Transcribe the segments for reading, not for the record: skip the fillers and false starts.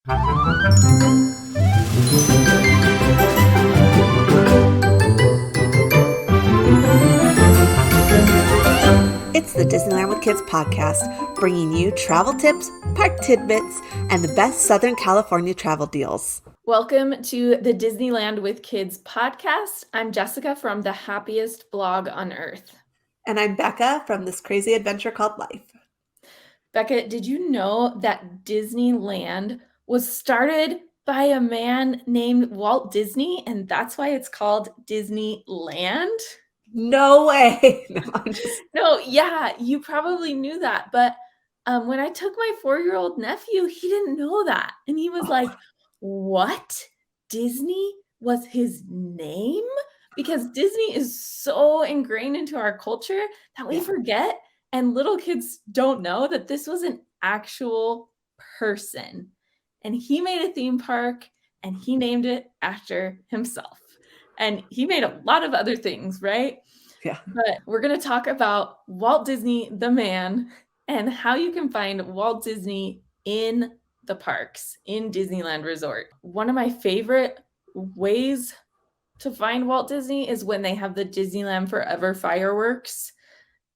It's the Disneyland with Kids podcast, bringing you travel tips, park tidbits, and the best Southern California travel deals. Welcome to the Disneyland with Kids podcast. I'm Jessica from the Happiest Blog on Earth. And I'm Becca from this crazy adventure called life. Becca, did you know that Disneyland was started by a man named Walt Disney, and that's why it's called Disneyland? No way. No, yeah, you probably knew that. But when I took my 4-year-old nephew, he didn't know that. And he was like, what? Disney was his name? Because Disney is so ingrained into our culture that we forget. And little kids don't know that this was an actual person. And he made a theme park and he named it after himself. And he made a lot of other things, right? Yeah. But we're going to talk about Walt Disney, the man, and how you can find Walt Disney in the parks, in Disneyland Resort. One of my favorite ways to find Walt Disney is when they have the Disneyland Forever fireworks.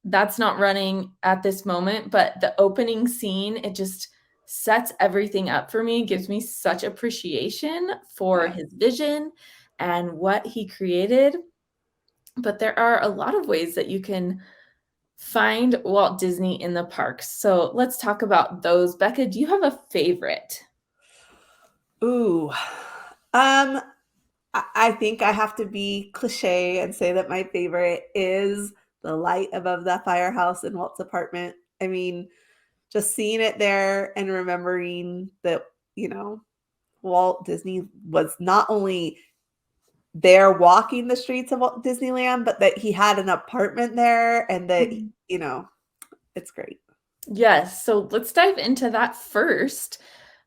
That's not running at this moment, but the opening scene, it just sets everything up for me, gives me such appreciation for his vision and what he created. But there are a lot of ways that you can find Walt Disney in the parks. So let's talk about those. Becca, do you have a favorite? Ooh. I think I have to be cliche and say that my favorite is the light above that firehouse in Walt's apartment. I mean, just seeing it there and remembering that, Walt Disney was not only there walking the streets of Walt Disneyland, but that he had an apartment there and that, it's great. Yes. So let's dive into that first.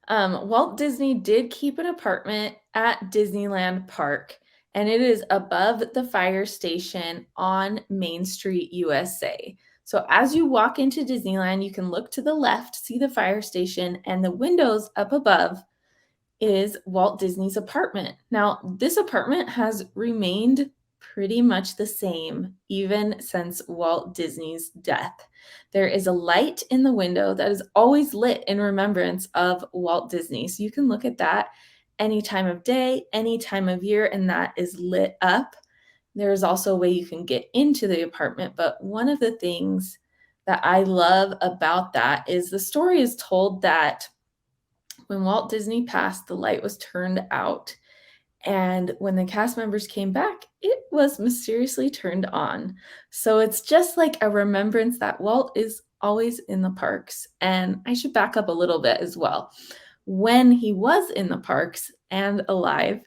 Walt Disney did keep an apartment at Disneyland Park, and it is above the fire station on Main Street, USA. So as you walk into Disneyland, you can look to the left, see the fire station, and the windows up above is Walt Disney's apartment. Now, this apartment has remained pretty much the same even since Walt Disney's death. There is a light in the window that is always lit in remembrance of Walt Disney. So you can look at that any time of day, any time of year, and that is lit up. There is also a way you can get into the apartment, but one of the things that I love about that is the story is told that when Walt Disney passed, the light was turned out. And when the cast members came back, it was mysteriously turned on. So it's just like a remembrance that Walt is always in the parks. And I should back up a little bit as well. When he was in the parks and alive,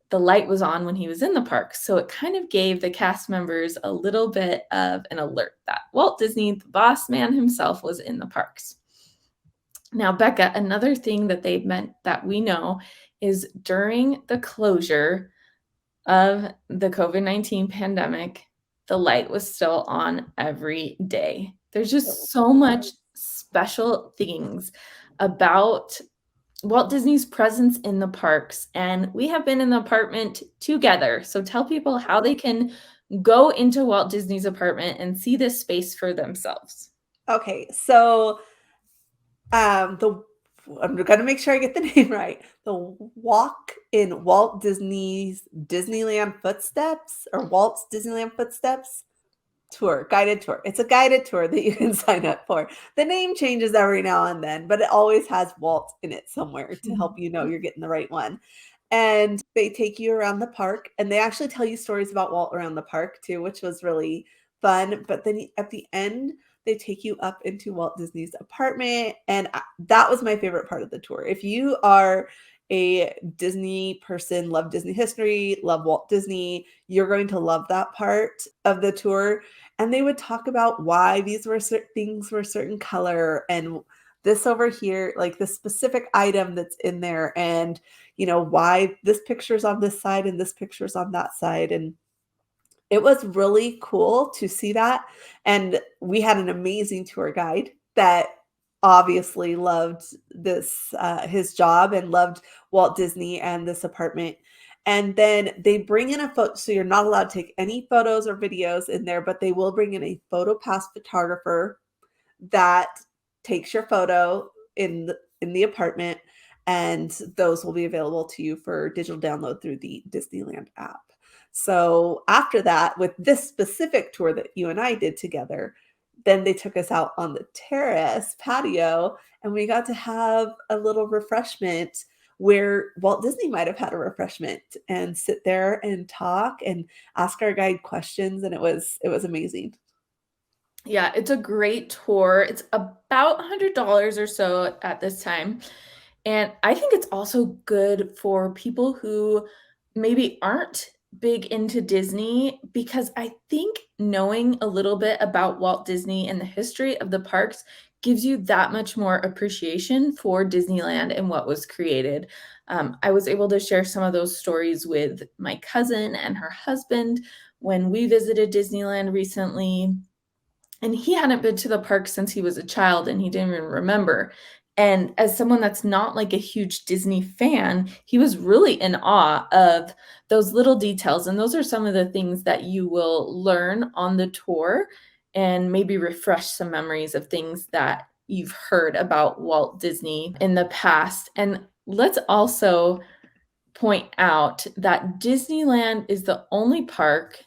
the light was on when he was in the parks. So it kind of gave the cast members a little bit of an alert that Walt Disney, the boss man himself, was in the parks. Now, Becca, another thing that they meant that we know is during the closure of the COVID-19 pandemic, the light was still on every day. There's just so much special things about Walt Disney's presence in the parks, and we have been in the apartment together. So tell people how they can go into Walt Disney's apartment and see this space for themselves. Okay, so I'm going to make sure I get the name right. The Walk in Walt Disney's Disneyland Footsteps or Walt's Disneyland Footsteps tour, guided tour. It's a guided tour that you can sign up for. The name changes every now and then, but it always has Walt in it somewhere to help you know you're getting the right one. And they take you around the park, and they actually tell you stories about Walt around the park too, which was really fun. But then at the end, they take you up into Walt Disney's apartment. And that was my favorite part of the tour. If you are a Disney person, love Disney history, love Walt Disney, you're going to love that part of the tour. And they would talk about why these were things were a certain color and this over here, like the specific item that's in there, and why this picture's on this side and this picture's on that side. And it was really cool to see that. And we had an amazing tour guide that obviously loved this his job and loved Walt Disney and this apartment. And then they bring in a photo, so you're not allowed to take any photos or videos in there, but they will bring in a photo pass photographer that takes your photo in the apartment, and those will be available to you for digital download through the Disneyland app. So after that, with this specific tour that you and I did together, then they took us out on the terrace patio and we got to have a little refreshment where Walt Disney might have had a refreshment and sit there and talk and ask our guide questions, and it was amazing. Yeah, it's a great tour. It's about $100 or so at this time. And I think it's also good for people who maybe aren't big into Disney, because I think knowing a little bit about Walt Disney and the history of the parks gives you that much more appreciation for Disneyland and what was created. I was able to share some of those stories with my cousin and her husband when we visited Disneyland recently. And he hadn't been to the park since he was a child, and he didn't even remember. And as someone that's not like a huge Disney fan, he was really in awe of those little details. And those are some of the things that you will learn on the tour and maybe refresh some memories of things that you've heard about Walt Disney in the past. And let's also point out that Disneyland is the only park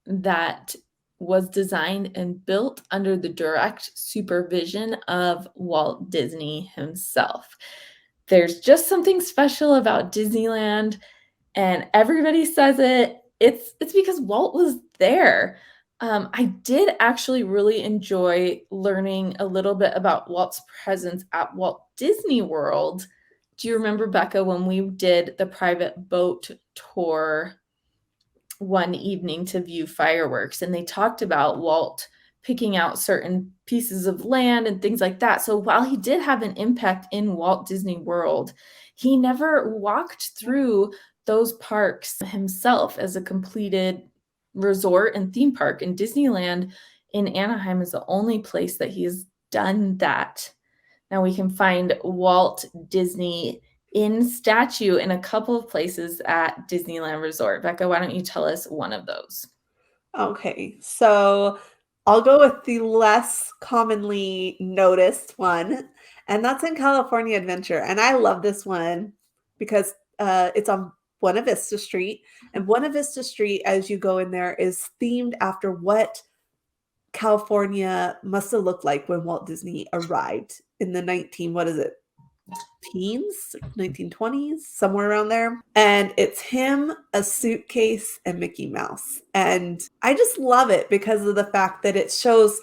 that was designed and built under the direct supervision of Walt Disney himself. There's just something special about Disneyland, and everybody says it. It's because Walt was there. I did actually really enjoy learning a little bit about Walt's presence at Walt Disney World. Do you remember, Becca, when we did the private boat tour one evening to view fireworks, and they talked about Walt picking out certain pieces of land and things like that? So while he did have an impact in Walt Disney World, he never walked through those parks himself as a completed resort and theme park. And Disneyland in Anaheim is the only place that he's done that. Now we can find Walt Disney in statue in a couple of places at Disneyland Resort. Becca, why don't you tell us one of those? Okay, so I'll go with the less commonly noticed one, and that's in California Adventure. And I love this one because it's on Buena Vista Street, and Buena Vista Street, as you go in there, is themed after what California must have looked like when Walt Disney arrived in the 19, what is it, teens, 1920s, somewhere around there. And it's him, a suitcase, and Mickey Mouse. And I just love it because of the fact that it shows,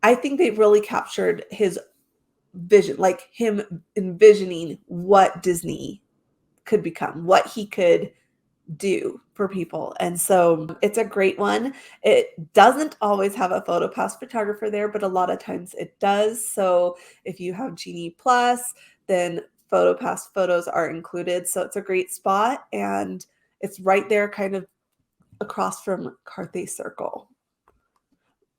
I think they really captured his vision, like him envisioning what Disney could become, what he could do for people. And so it's a great one. It doesn't always have a photo pass photographer there, but a lot of times it does. So if you have Genie Plus, then photo pass photos are included. So it's a great spot, and it's right there kind of across from Carthay Circle.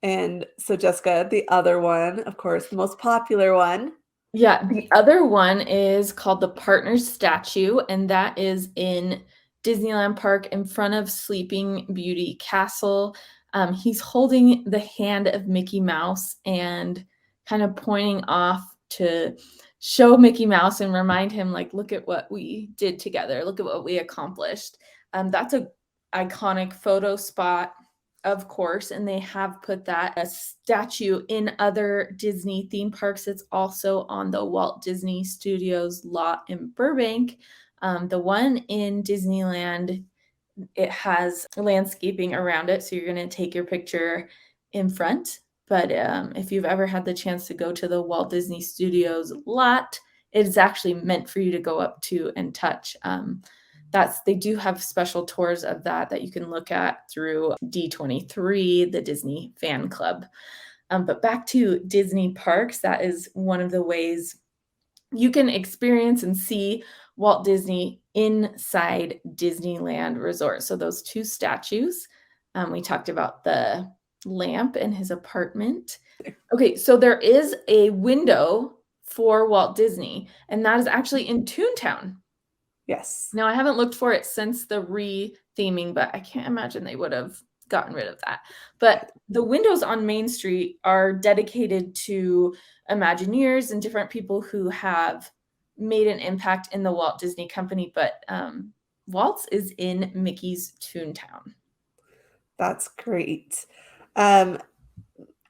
And so Jessica, the other one, of course, the most popular one. Yeah, the other one is called the Partners Statue, and that is in Disneyland Park in front of Sleeping Beauty Castle. He's holding the hand of Mickey Mouse and kind of pointing off to show Mickey Mouse and remind him, like, look at what we did together. Look at what we accomplished. That's a iconic photo spot, of course, and they have put that a statue in other Disney theme parks. It's also on the Walt Disney Studios lot in Burbank. The one in Disneyland, it has landscaping around it, so you're going to take your picture in front. But if you've ever had the chance to go to the Walt Disney Studios lot, it is actually meant for you to go up to and touch. They do have special tours of that you can look at through D23, the Disney Fan Club. But back to Disney parks, that is one of the ways you can experience and see Walt Disney inside Disneyland Resort. So those two statues, we talked about the lamp in his apartment. Okay, so there is a window for Walt Disney, and that is actually in Toontown. Yes. Now, I haven't looked for it since the re-theming, but I can't imagine they would have gotten rid of that. But the windows on Main Street are dedicated to Imagineers and different people who have made an impact in the Walt Disney Company. But Walt's is in Mickey's Toontown. That's great. Um,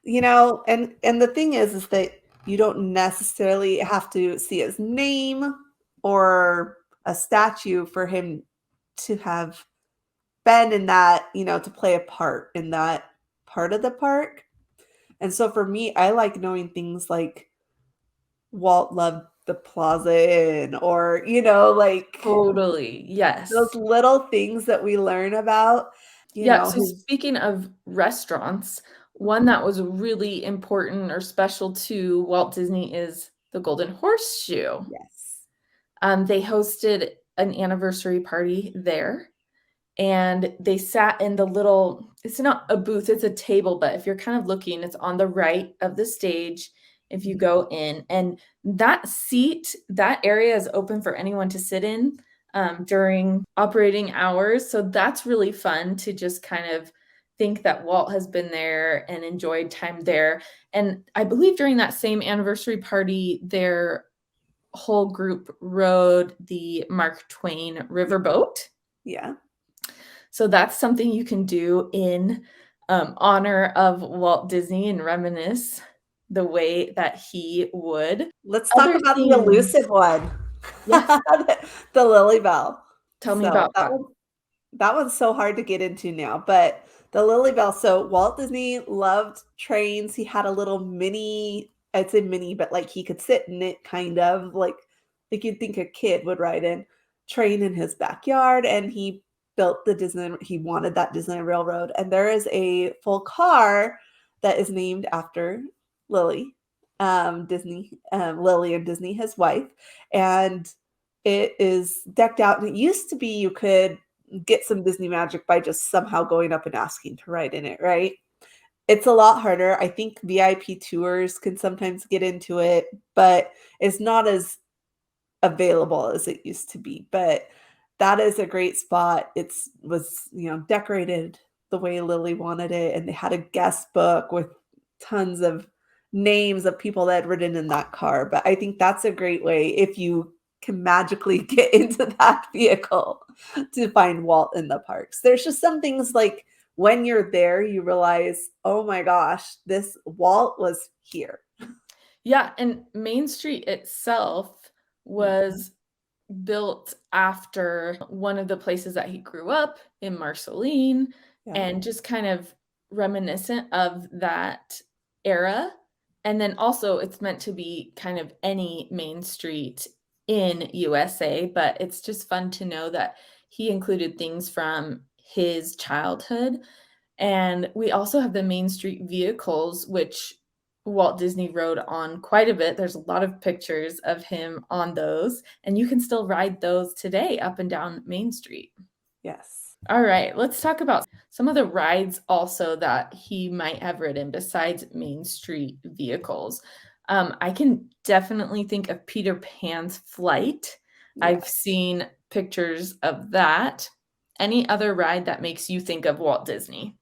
and the thing is that you don't necessarily have to see his name or a statue for him to have been in that, to play a part in that part of the park. And so for me, I like knowing things like Walt loved the Plaza Inn, or, like Totally, those yes. little things that we learn about, Yeah, so his speaking of restaurants, one that was really important or special to Walt Disney is the Golden Horseshoe. yes. They hosted an anniversary party there, and they sat in the little, it's not a booth, it's a table, but if you're kind of looking, it's on the right of the stage if you go in. And that seat, that area is open for anyone to sit in during operating hours. So that's really fun to just kind of think that Walt has been there and enjoyed time there. And I believe during that same anniversary party, their whole group rode the Mark Twain riverboat. Yeah. So that's something you can do in honor of Walt Disney and reminisce the way that he would. Let's talk Other about the things, elusive one. yes, The Lily Bell. tell me So about that. that one's so hard to get into now, but the Lily Bell. So Walt Disney loved trains. He had a little mini, I'd say mini, but like he could sit in it, kind of like you'd think a kid would ride in train in his backyard. And he built he wanted that Disney Railroad. And there is a full car that is named after Lily, Disney, Lily and Disney, his wife. And it is decked out. And it used to be you could get some Disney magic by just somehow going up and asking to ride in it, right? It's a lot harder. I think VIP tours can sometimes get into it, but it's not as available as it used to be. But that is a great spot. It's was, decorated the way Lily wanted it, and they had a guest book with tons of names of people that had ridden in that car. But I think that's a great way, if you can magically get into that vehicle, to find Walt in the parks. There's just some things like when you're there, you realize, oh my gosh, this Walt was here. Yeah, and Main Street itself was built after one of the places that he grew up in, Marceline, Yeah. and just kind of reminiscent of that era. And then also it's meant to be kind of any main street in USA, but it's just fun to know that he included things from his childhood. And we also have the Main Street vehicles, which Walt Disney rode on quite a bit. There's a lot of pictures of him on those, and you can still ride those today up and down Main Street. Yes. All right, let's talk about some of the rides also that he might have ridden besides Main Street vehicles. I can definitely think of Peter Pan's Flight. Yeah. I've seen pictures of that. Any other ride that makes you think of Walt Disney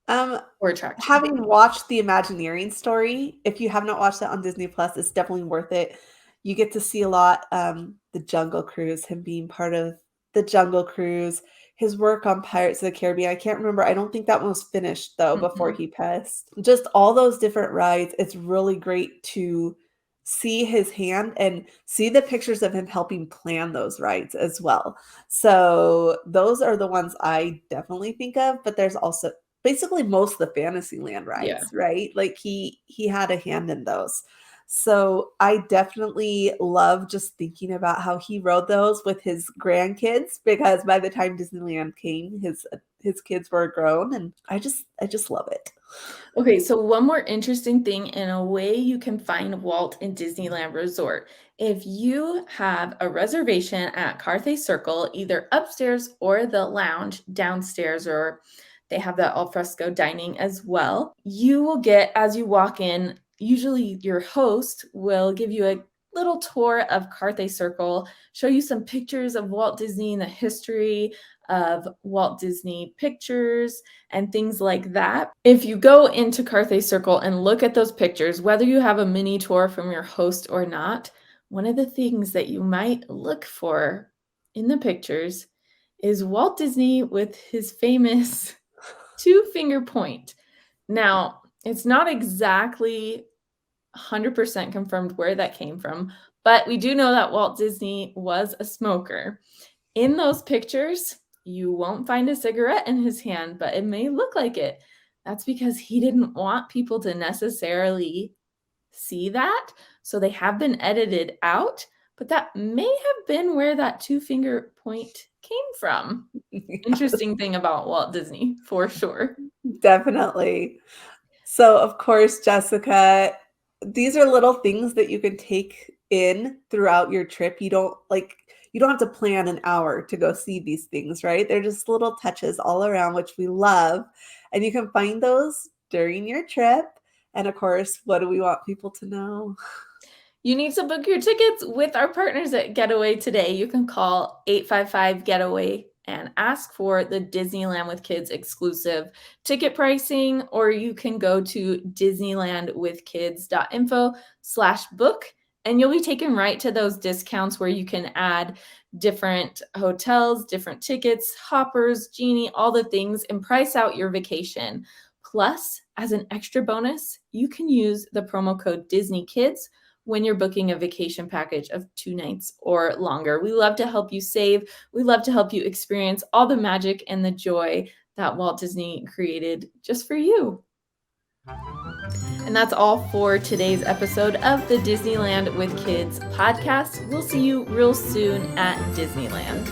or attraction? Having watched the Imagineering story, if you have not watched that on Disney Plus, it's definitely worth it. You get to see a lot, the Jungle Cruise, him being part of the Jungle Cruise, his work on Pirates of the Caribbean. I can't remember. I don't think that one was finished though before he passed. Just all those different rides. It's really great to see his hand and see the pictures of him helping plan those rides as well. So those are the ones I definitely think of, but there's also basically most of the Fantasyland rides, Yeah. right? Like he had a hand in those. So I definitely love just thinking about how he rode those with his grandkids, because by the time Disneyland came, his kids were grown, and I just love it. Okay, so one more interesting thing in a way you can find Walt in Disneyland Resort. If you have a reservation at Carthay Circle, either upstairs or the lounge downstairs, or They have that al fresco dining as well. You will get, as you walk in, usually your host will give you a little tour of Carthay Circle, show you some pictures of Walt Disney and the history of Walt Disney pictures and things like that. If you go into Carthay Circle and look at those pictures, whether you have a mini tour from your host or not, one of the things that you might look for in the pictures is Walt Disney with his famous two-finger point. Now, it's not exactly 100% confirmed where that came from, but we do know that Walt Disney was a smoker. In those pictures, you won't find a cigarette in his hand, but it may look like it. That's because he didn't want people to necessarily see that, so they have been edited out, but that may have been where that two-finger point came from. Interesting thing about Walt Disney, for sure. Definitely. So, of course, Jessica, these are little things that you can take in throughout your trip. You don't have to plan an hour to go see these things, right? They're just little touches all around, which we love. And you can find those during your trip. And of course, what do we want people to know? You need to book your tickets with our partners at Getaway today. You can call 855-GETAWAY and ask for the Disneyland with Kids exclusive ticket pricing, or you can go to disneylandwithkids.info/book, and you'll be taken right to those discounts where you can add different hotels, different tickets, hoppers, Genie, all the things, and price out your vacation. Plus, as an extra bonus, you can use the promo code DisneyKids when you're booking a vacation package of 2 nights or longer. We love to help you save. We love to help you experience all the magic and the joy that Walt Disney created just for you. And that's all for today's episode of the Disneyland with Kids podcast. We'll see you real soon at Disneyland.